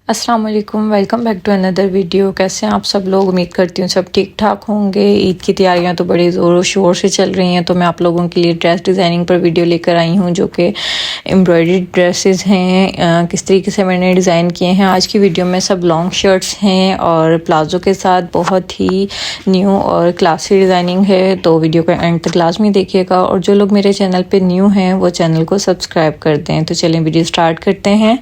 अस्सलाम वालेकुम, welcome back to another video. कैसे हैं आप सब लोग? उम्मीद करती हूँ सब ठीक ठाक होंगे। ईद की तैयारियां तो बड़े ज़ोर शोर से चल रही हैं, तो मैं आप लोगों के लिए ड्रेस डिज़ाइनिंग पर वीडियो लेकर आई हूँ जो कि एम्ब्रॉयडर्ड ड्रेसेस हैं। किस तरीके से मैंने डिज़ाइन किए हैं। आज की वीडियो में सब लॉन्ग शर्ट्स हैं और प्लाज़ो के साथ बहुत ही न्यू और क्लासी डिज़ाइनिंग है, तो वीडियो का एंड तक लाजमी देखिएगा। और जो लोग मेरे चैनल पर न्यू हैं वो चैनल को सब्सक्राइब कर दें। तो चलें वीडियो स्टार्ट करते हैं।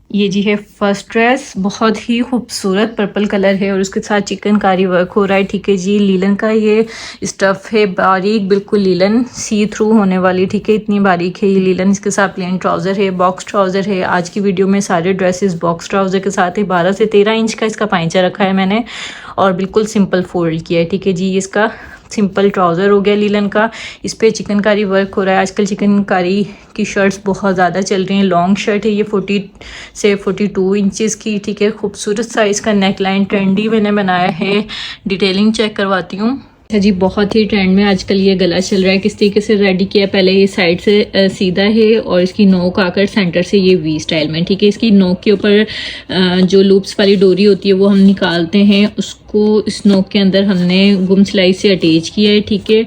ये जी है फर्स्ट ड्रेस, बहुत ही खूबसूरत पर्पल कलर है और उसके साथ चिकनकारी वर्क हो रहा है। ठीक है जी, लीलन का ये स्टफ है, बारीक बिल्कुल लीलन सी थ्रू होने वाली। ठीक है, इतनी बारीक है ये लीलन। इसके साथ प्लेन ट्राउज़र है, बॉक्स ट्राउज़र है। आज की वीडियो में सारे ड्रेसेस बॉक्स ट्राउज़र के साथ है। 12 से 13 इंच का इसका पाइंचा रखा है मैंने और बिल्कुल सिंपल फोल्ड किया है। ठीक है जी, इसका सिंपल ट्राउज़र हो गया लीलन का। इस पे चिकनकारी वर्क हो रहा है। आजकल चिकनकारी की शर्ट्स बहुत ज़्यादा चल रही हैं। लॉन्ग शर्ट है ये 40 से 42 इंचेस की। ठीक है, खूबसूरत साइज़ का नेक लाइन ट्रेंडी मैंने बनाया है। डिटेलिंग चेक करवाती हूँ। अच्छा जी, बहुत ही ट्रेंड में आजकल ये गला चल रहा है। किस तरीके से रेडी किया है, पहले ये साइड से सीधा है और इसकी नोक आकर सेंटर से ये वी स्टाइल में। ठीक है, इसकी नोक के ऊपर जो लूप्स वाली डोरी होती है वो हम निकालते हैं, उसको इस नोक के अंदर हमने गुम सिलाई से अटैच किया है। ठीक है,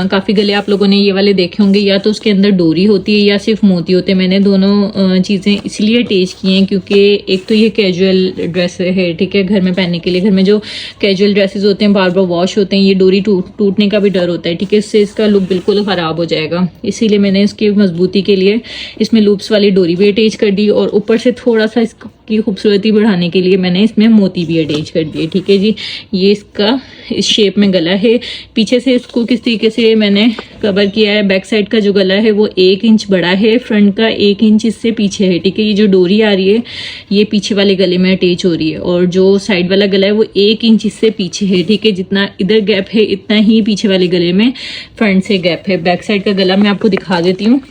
काफ़ी गले आप लोगों ने ये वाले देखे होंगे, या तो उसके अंदर डोरी होती है या सिर्फ मोती होते हैं। मैंने दोनों चीज़ें इसलिए अटैच की हैं क्योंकि एक तो ये कैजुअल ड्रेस है, ठीक है, घर में पहनने के लिए। घर में जो कैजुअल ड्रेसेस होते हैं बार बार वॉश होते हैं, ये डोरी टूटने का भी डर होता है। ठीक है, इससे इसका लुक बिल्कुल ख़राब हो जाएगा। इसीलिए मैंने इसकी मजबूती के लिए इसमें लूप्स वाली डोरी भी अटैच कर दी और ऊपर से थोड़ा सा इसकी खूबसूरती बढ़ाने के लिए मैंने इसमें मोती भी अटैच कर दिए। ठीक है जी, ये इसका इस शेप में गला है। पीछे से इसको किस तरीके से मैंने कवर किया है। बैक साइड का जो गला है वो 1 इंच बड़ा है, फ्रंट का 1 इंच इससे पीछे है। ठीक है, ये जो डोरी आ रही है ये पीछे वाले गले में अटैच हो रही है और जो साइड वाला गला है वो 1 इंच इससे पीछे है। ठीक है, जितना इधर गैप है इतना ही पीछे वाले गले में फ्रंट से गैप है। बैक साइड का गला मैं आपको दिखा देती हूँ।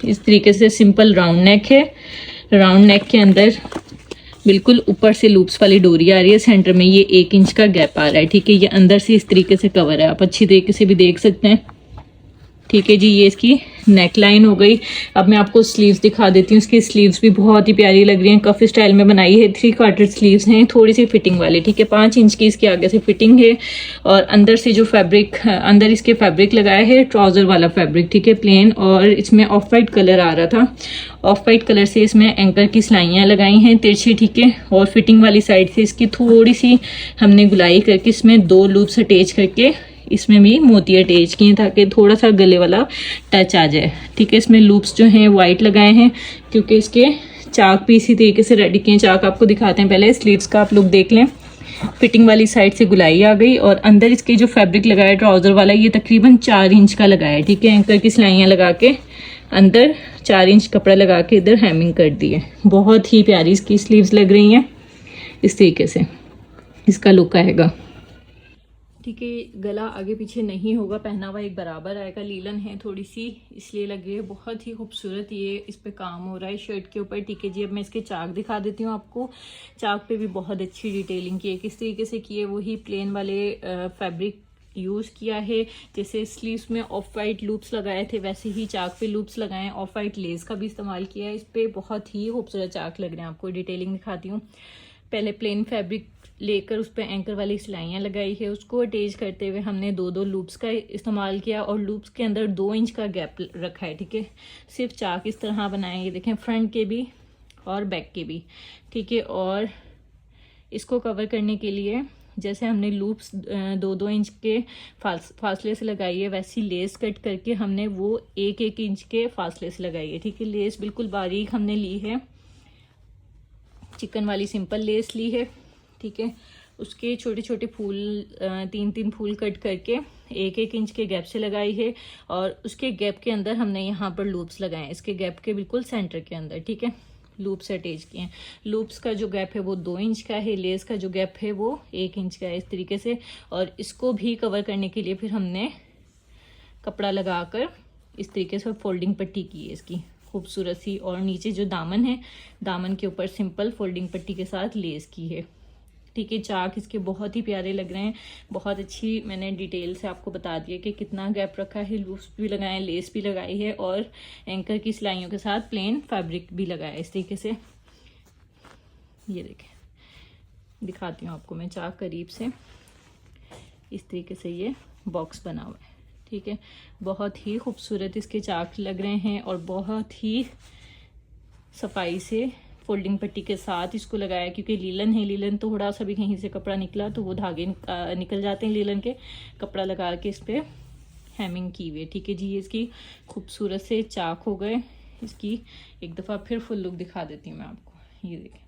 इस तरीके से सिंपल राउंड नेक है। राउंड नेक के अंदर बिल्कुल ऊपर से लूप्स वाली डोरी आ रही है, सेंटर में ये 1 इंच का गैप आ रहा है। ठीक है, ये अंदर से इस तरीके से कवर है, आप अच्छी तरीके से भी देख सकते हैं। ठीक है जी, ये इसकी नेक लाइन हो गई। अब मैं आपको स्लीव्स दिखा देती हूँ। इसकी स्लीव्स भी बहुत ही प्यारी लग रही हैं, कफ स्टाइल में बनाई है। 3/4 स्लीव्स हैं, थोड़ी सी फिटिंग वाली। ठीक है, 5 इंच की इसके आगे से फिटिंग है और अंदर से जो फैब्रिक, अंदर इसके फैब्रिक लगाया है ट्राउजर वाला फैब्रिक। ठीक है, प्लेन, और इसमें ऑफ वाइट कलर आ रहा था। ऑफ वाइट कलर से इसमें एंकर की सिलाइयाँ लगाई हैं तिरछी। ठीक है, और फिटिंग वाली साइड से इसकी थोड़ी सी हमने गुलाई करके इसमें 2 लूप्स अटैच करके इसमें भी मोती अटैच किए ताकि थोड़ा सा गले वाला टच आ जाए। ठीक है, इसमें लूप्स जो हैं वाइट लगाए हैं क्योंकि इसके चाक भी इसी तरीके से रेडी किए हैं। चाक आपको दिखाते हैं, पहले स्लीव्स का आप लोग देख लें। फिटिंग वाली साइड से गुलाई आ गई और अंदर इसके जो फैब्रिक लगाया ट्राउजर वाला ये तकरीबन 4 इंच का लगाया है। ठीक है, एंकर की सिलाइयाँ लगा के अंदर 4 इंच कपड़ा लगा के इधर हैमिंग कर दी है। बहुत ही प्यारी इसकी स्लीव्स लग रही हैं। इस तरीके से इसका लुक आएगा। ठीक है, गला आगे पीछे नहीं होगा, पहनावा एक बराबर आएगा। लीलन है थोड़ी सी इसलिए लग रही है बहुत ही खूबसूरत। ये इस पे काम हो रहा है शर्ट के ऊपर। ठीक है जी, अब मैं इसके चाक दिखा देती हूँ आपको। चाक पे भी बहुत अच्छी डिटेलिंग की है। किस तरीके से की है, वही प्लेन वाले फैब्रिक यूज़ किया है। जैसे स्लीव्स में ऑफ वाइट लूप्स लगाए थे वैसे ही चाक पे लूप्स लगाए हैं। ऑफ वाइट लेस का भी इस्तेमाल किया है। इस पर बहुत ही खूबसूरत चाक लग रहे हैं। आपको डिटेलिंग दिखाती हूँ। पहले प्लेन फैब्रिक लेकर उस पर एंकर वाली सिलाइयाँ लगाई है, उसको अटैच करते हुए हमने 2 लूप्स का इस्तेमाल किया और लूप्स के अंदर 2 इंच का गैप रखा है। ठीक है, सिर्फ चाक इस तरह बनाए, ये देखें, फ्रंट के भी और बैक के भी। ठीक है, और इसको कवर करने के लिए जैसे हमने लूप्स 2 इंच के फासले से लगाई है वैसी लेस कट करके हमने वो 1 इंच के फासले से लगाई है। ठीक है, लेस बिल्कुल बारीक हमने ली है, चिकन वाली सिंपल लेस ली है। ठीक है, उसके छोटे छोटे फूल 3 फूल कट करके 1 इंच के गैप से लगाई है और उसके गैप के अंदर हमने यहाँ पर लूप्स लगाए हैं, इसके गैप के बिल्कुल सेंटर के अंदर। ठीक है, लूप्स अटैच किए हैं। लूप्स का जो गैप है वो 2 इंच का है, लेस का जो गैप है वो 1 इंच का है, इस तरीके से। और इसको भी कवर करने के लिए फिर हमने कपड़ा लगाकर इस तरीके से फोल्डिंग पट्टी की है इसकी खूबसूरत सी, और नीचे जो दामन है दामन के ऊपर सिंपल फोल्डिंग पट्टी के साथ लेस की है। ठीक है, चाक इसके बहुत ही प्यारे लग रहे हैं। बहुत अच्छी मैंने डिटेल से आपको बता दिया कि कितना गैप रखा है। लूप्स भी लगाए, लेस भी लगाई है और एंकर की सिलाइयों के साथ प्लेन फैब्रिक भी लगाया है इस तरीके से। ये देखें, दिखाती हूँ आपको मैं चाक करीब से। इस तरीके से ये बॉक्स बना हुआ है, ठीक है। बहुत ही खूबसूरत इसके चाक लग रहे हैं और बहुत ही सफाई से फोल्डिंग पट्टी के साथ इसको लगाया, क्योंकि लीलन है, लीलन तो थोड़ा सा भी कहीं से कपड़ा निकला तो वो धागे निकल जाते हैं लीलन के। कपड़ा लगा के इस पर हेमिंग की हुई है, ठीक है जी। ये इसकी खूबसूरत से चाक हो गए। इसकी एक दफ़ा फिर फुल लुक दिखा देती हूँ मैं आपको। ये देखें,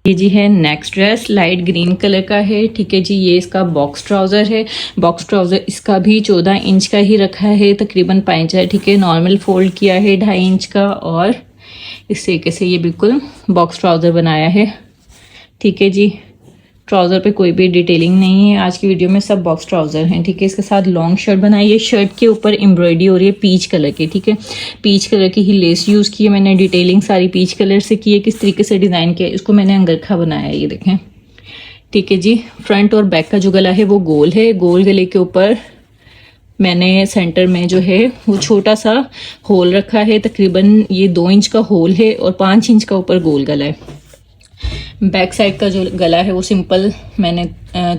ये जी है next dress, light green colour का है, ठीक है जी। ये इसका बॉक्स ट्राउज़र है। बॉक्स ट्राउज़र इसका भी 14 इंच का ही रखा है, तकरीबन पाइंचा है, ठीक है। नॉर्मल फोल्ड किया है 2.5 इंच का, और इस तरीके से ये बिल्कुल बॉक्स ट्राउज़र बनाया है, ठीक है जी। ट्राउज़र पे कोई भी डिटेलिंग नहीं है, आज की वीडियो में सब बॉक्स ट्राउज़र हैं, ठीक है। इसके साथ लॉन्ग शर्ट बनाई है, शर्ट के ऊपर एम्ब्रॉयडरी हो रही है पीच कलर की, ठीक है। पीच कलर की ही लेस यूज़ की है मैंने, डिटेलिंग सारी पीच कलर से की है। किस तरीके से डिज़ाइन किया है, इसको मैंने अंगरखा बनाया है, ये देखें, ठीक है जी। फ्रंट और बैक का जो गला है वो गोल है। गोल गले के ऊपर मैंने सेंटर में जो है वो छोटा सा होल रखा है, तकरीबन ये 2 इंच का होल है और 5 इंच का ऊपर गोल गला है। बैक साइड का जो गला है वो सिंपल मैंने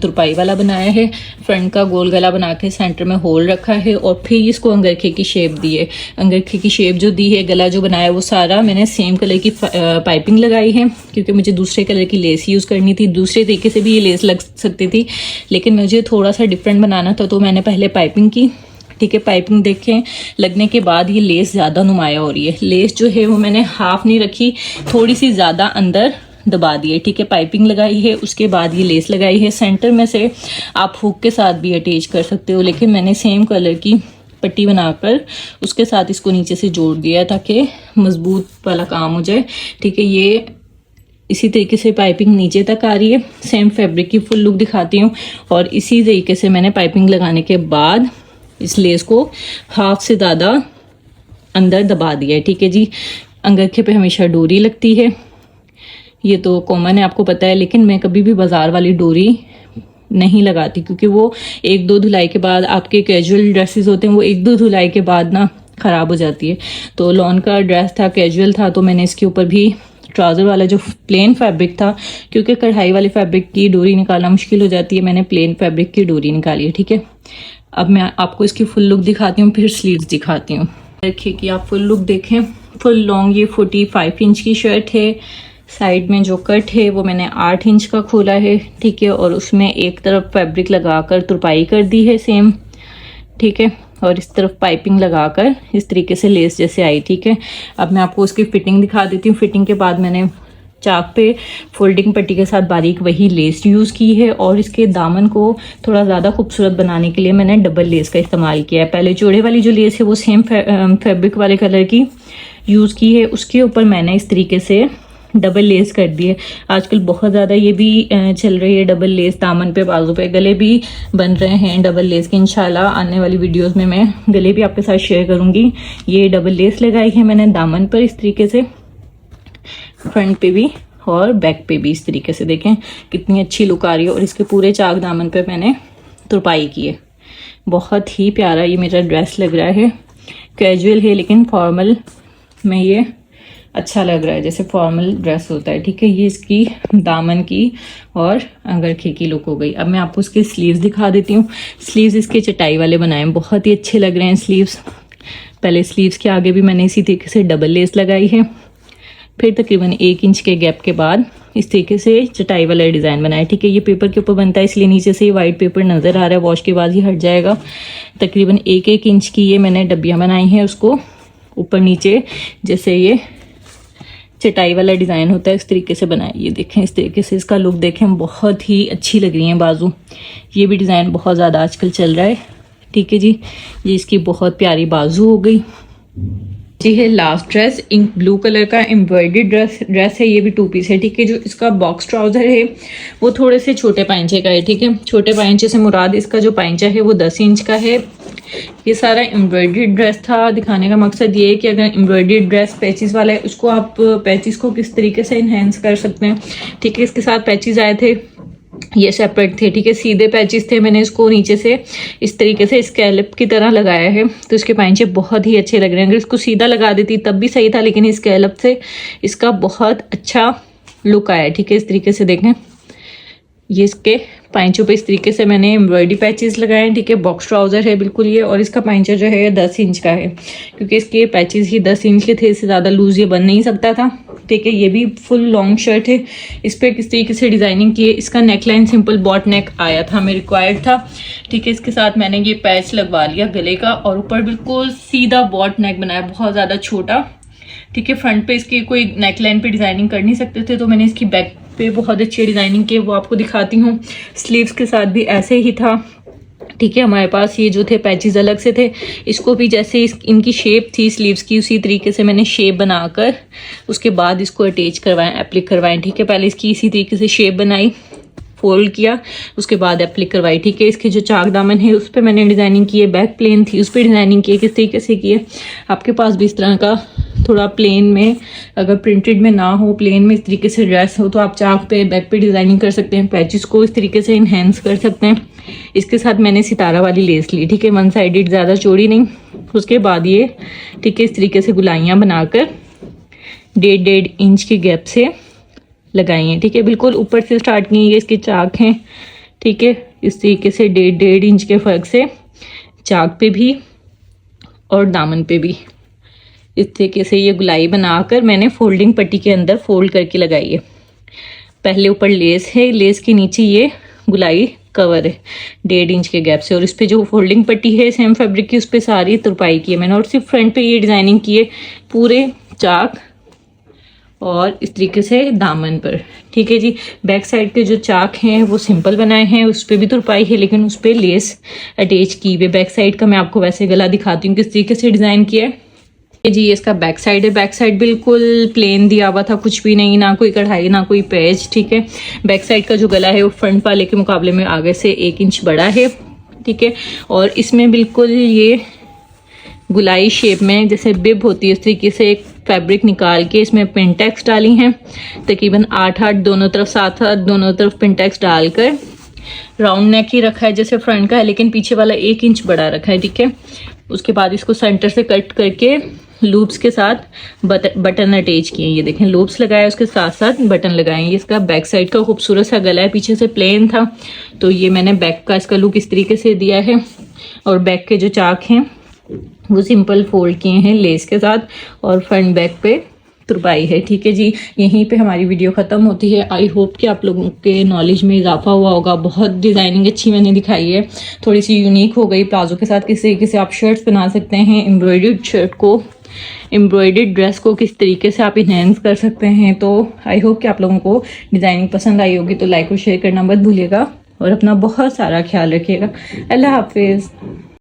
तुरपाई वाला बनाया है। फ्रंट का गोल गला बना के सेंटर में होल रखा है और फिर इसको अंगरखे की शेप दी है। अंगरखे की शेप जो दी है, गला जो बनाया वो सारा मैंने सेम कलर की पाइपिंग लगाई है, क्योंकि मुझे दूसरे कलर की लेस यूज़ करनी थी। दूसरे तरीके से भी ये लेस लग सकती थी, लेकिन मुझे थोड़ा सा डिफरेंट बनाना था, तो मैंने पहले पाइपिंग की, ठीक है। पाइपिंग देखें लगने के बाद ये लेस ज़्यादा नुमाया हो रही है। लेस जो है वो मैंने हाफ नहीं रखी, थोड़ी सी ज़्यादा अंदर दबा दिए, ठीक है। पाइपिंग लगाई है, उसके बाद ये लेस लगाई है। सेंटर में से आप हुक के साथ भी अटैच कर सकते हो, लेकिन मैंने सेम कलर की पट्टी बनाकर उसके साथ इसको नीचे से जोड़ दिया ताकि मजबूत वाला काम हो जाए, ठीक है। ये इसी तरीके से पाइपिंग नीचे तक आ रही है। सेम फैब्रिक की फुल लुक दिखाती हूँ। और इसी तरीके से मैंने पाइपिंग लगाने के बाद इस लेस को हाफ से ज़्यादा अंदर दबा दिया है, ठीक है जी। अंगरखे पे हमेशा डोरी लगती है, ये तो कॉमन है, आपको पता है, लेकिन मैं कभी भी बाजार वाली डोरी नहीं लगाती, क्योंकि वो 1-2 धुलाई के बाद, आपके कैजुअल ड्रेसेस होते हैं वो 1-2 धुलाई के बाद ना ख़राब हो जाती है। तो लॉन का ड्रेस था, कैजुअल था, तो मैंने इसके ऊपर भी ट्राउज़र वाला जो प्लेन फैब्रिक था, क्योंकि कढ़ाई वाले फैब्रिक की डोरी निकालना मुश्किल हो जाती है, मैंने प्लेन फैब्रिक की डोरी निकाली है, ठीक है। अब मैं आपको इसकी फुल लुक दिखाती हूँ, फिर स्लीव्स दिखाती हूँ। देखिए कि आप फुल लुक देखें। फुल लॉन्ग ये 45 इंच की शर्ट है। साइड में जो कट है वो मैंने 8 इंच का खोला है, ठीक है। और उसमें एक तरफ फैब्रिक लगाकर तुरपाई कर दी है सेम, ठीक है। और इस तरफ पाइपिंग लगाकर इस तरीके से लेस जैसे आई, ठीक है। अब मैं आपको उसकी फिटिंग दिखा देती हूँ। फिटिंग के बाद मैंने चाक पे फोल्डिंग पट्टी के साथ बारीक वही लेस यूज़ की है, और इसके दामन को थोड़ा ज़्यादा खूबसूरत बनाने के लिए मैंने डबल लेस का इस्तेमाल किया है। पहले चौड़े वाली जो लेस है वो सेम फैब्रिक वाले कलर की यूज़ की है, उसके ऊपर मैंने इस तरीके से डबल लेस कर दी है। आजकल बहुत ज़्यादा ये भी चल रही है डबल लेस, दामन पे, बाजू पे, गले भी बन रहे हैं डबल लेस के। इंशाल्लाह आने वाली वीडियोस में मैं गले भी आपके साथ शेयर करूंगी। ये डबल लेस लगाई है मैंने दामन पर इस तरीके से, फ्रंट पे भी और बैक पे भी इस तरीके से। देखें कितनी अच्छी लुक आ रही है। और इसके पूरे चाक दामन पे मैंने तुरपाई की है। बहुत ही प्यारा ये मेरा ड्रेस लग रहा है। कैजुअल है लेकिन फॉर्मल में ये अच्छा लग रहा है, जैसे फॉर्मल ड्रेस होता है, ठीक है। ये इसकी दामन की और अंगरखे की लुक हो गई। अब मैं आपको इसके स्लीव्स दिखा देती हूँ। स्लीव्स इसके चटाई वाले बनाए हैं, बहुत ही अच्छे लग रहे हैं स्लीव्स। पहले स्लीव्स के आगे भी मैंने इसी तरीके से डबल लेस लगाई है, फिर तकरीबन 1 इंच के गैप के बाद इस तरीके से चटाई वाला डिज़ाइन बनाया, ठीक है। ये पेपर के ऊपर बनता है इसलिए नीचे से ये वाइट पेपर नज़र आ रहा है, वॉश के बाद ही हट जाएगा। तकरीबन 1-1 इंच की ये मैंने डब्बियाँ बनाई हैं, उसको ऊपर नीचे जैसे ये चटाई वाला डिज़ाइन होता है इस तरीके से बनाया। ये देखें इस तरीके से इसका लुक देखें, बहुत ही अच्छी लग रही हैं बाजू। ये भी डिज़ाइन बहुत ज़्यादा आजकल चल रहा है, ठीक है जी। ये इसकी बहुत प्यारी बाजू हो गई जी। है last dress, ink blue colour का एम्ब्रॉयडर्ड ड्रेस है। ये भी 2 पीस है, ठीक है। जो इसका बॉक्स ट्राउज़र है वो थोड़े से छोटे पाइंचे का है, ठीक है। छोटे पाइंचे से मुराद इसका जो पाइंचा है वो 10 इंच का है। ये सारा एम्ब्रॉयडर्ड ड्रेस था। दिखाने का मकसद ये है कि अगर एम्ब्रॉयडर्ड ड्रेस पैचेस वाला है, उसको आप पैचेस को किस तरीके से इन्हेंस कर सकते हैं, ठीक है। इसके साथ पैचेस आए थे, ये सेपरेट थे, ठीक है। सीधे पैचेस थे, मैंने इसको नीचे से इस तरीके से स्कैलप की तरह लगाया है, तो इसके पाइंचे बहुत ही अच्छे लग रहे हैं। अगर इसको सीधा लगा देती तब भी सही था, लेकिन स्कैलप से इसका बहुत अच्छा लुक आया। ठीक है, इस तरीके से देखें, ये इसके पाइंचों पे इस तरीके से मैंने एम्ब्रॉयडरी पैचेस लगाए हैं। ठीक है, बॉक्स ट्राउज़र है बिल्कुल ये, और इसका पाइंचा जो है 10 इंच का है, क्योंकि इसके पैचेस ही 10 इंच के थे, इससे ज़्यादा लूज ये बन नहीं सकता था। ठीक है, ये भी फुल लॉन्ग शर्ट है। इस पर किस तरीके से डिज़ाइनिंग की है, इसका नेकलाइन सिंपल बॉट नेक आया था, हमें रिक्वायर्ड था। ठीक है, इसके साथ मैंने ये पैच लगवा लिया गले का, और ऊपर बिल्कुल सीधा बॉट नेक बनाया, बहुत ज़्यादा छोटा। ठीक है, फ्रंट पे इसकी कोई नेकलाइन पे डिज़ाइनिंग कर नहीं सकते थे, तो मैंने इसकी बैक पे बहुत अच्छी डिज़ाइनिंग की, वो आपको दिखाती हूँ। स्लीव्स के साथ भी ऐसे ही था। ठीक है, हमारे पास ये जो थे पैचेस अलग से थे, इसको भी जैसे इनकी शेप थी स्लीव्स की, उसी तरीके से मैंने शेप बनाकर उसके बाद इसको अटैच करवाएं, एप्लिक करवाएं। ठीक है, पहले इसकी इसी तरीके से शेप बनाई, फोल्ड किया, उसके बाद एप्लिक करवाई। ठीक है, इसके जो चाक दामन है उस पर मैंने डिज़ाइनिंग की है, बैक प्लेन थी उस पर डिज़ाइनिंग की है। किस तरीके से की है, आपके पास भी इस तरह का थोड़ा प्लेन में, अगर प्रिंटेड में ना हो, प्लेन में इस तरीके से ड्रेस हो, तो आप चाक पे बैक पे डिज़ाइनिंग कर सकते हैं, पैचेस को इस तरीके से इन्हेंस कर सकते हैं। इसके साथ मैंने सितारा वाली लेस ली। ठीक है, वन साइडेड, ज़्यादा चौड़ी नहीं। उसके बाद ये ठीक है इस तरीके से गुलाइयाँ बनाकर 1.5 इंच के गैप से लगाई हैं। ठीक है, बिल्कुल ऊपर से स्टार्ट की, ये इसके चाक हैं। ठीक है, इस तरीके से 1.5 इंच के फ़र्क से चाक पे भी और दामन पे भी इस तरीके से ये गुलाई बनाकर मैंने फोल्डिंग पट्टी के अंदर फोल्ड करके लगाई है। पहले ऊपर लेस है, लेस के नीचे ये गुलाई कवर है 1.5 इंच के गैप से, और इस पे जो फोल्डिंग पट्टी है सेम फैब्रिक की, उस पर सारी तुरपाई की है मैंने, और सिर्फ फ्रंट पे ये डिज़ाइनिंग की है पूरे चाक और इस तरीके से दामन पर। ठीक है जी, बैक साइड के जो चाक हैं वो सिंपल बनाए हैं, उस पर भी तुरपाई है, लेकिन उस पर लेस अटैच की हुई। बैक साइड का मैं आपको वैसे गला दिखाती हूँ किस तरीके से डिज़ाइन किया है। जी, इसका बैक साइड है, बैक साइड बिल्कुल प्लेन दिया हुआ था, कुछ भी नहीं, ना कोई कढ़ाई ना कोई पैच। ठीक है, बैक साइड का जो गला है वो फ्रंट वाले के मुकाबले में आगे से 1 इंच बड़ा है। ठीक है, और इसमें बिल्कुल ये गुलाई शेप में जैसे बिब होती है उस तरीके से एक फैब्रिक निकाल के इसमें पिनटेक्स डाली हैं, तकरीबन 8-8 दोनों तरफ, 7-7 दोनों तरफ पिनटेक्स डालकर राउंड नेक ही रखा है जैसे फ्रंट का है, लेकिन पीछे वाला 1 इंच बड़ा रखा है। ठीक है, उसके बाद इसको सेंटर से कट करके लूप्स के साथ बटन अटैच किए। ये देखें, लूप्स लगाए, उसके साथ साथ बटन लगाए। ये इसका बैक साइड का खूबसूरत सा गला है, पीछे से प्लेन था, तो ये मैंने बैक का इसका लुक इस तरीके से दिया है। और बैक के जो चाक हैं वो सिंपल फोल्ड किए हैं लेस के साथ, और फ्रंट बैक पे तुरपाई है। ठीक है जी, यहीं पे हमारी वीडियो ख़त्म होती है। आई होप कि आप लोगों के नॉलेज में इजाफा हुआ होगा। बहुत डिज़ाइनिंग अच्छी मैंने दिखाई है, थोड़ी सी यूनिक हो गई। प्लाजो के साथ किस तरीके से आप शर्ट्स बना सकते हैं, एम्ब्रॉयडर्ड शर्ट को, एम्ब्रॉयडर्ड ड्रेस को किस तरीके से आप इन्हेंस कर सकते हैं। तो आई होप कि आप लोगों को डिज़ाइनिंग पसंद आई होगी। तो लाइक और शेयर करना मत भूलिएगा, और अपना बहुत सारा ख्याल रखिएगा। अल्लाह हाफिज़।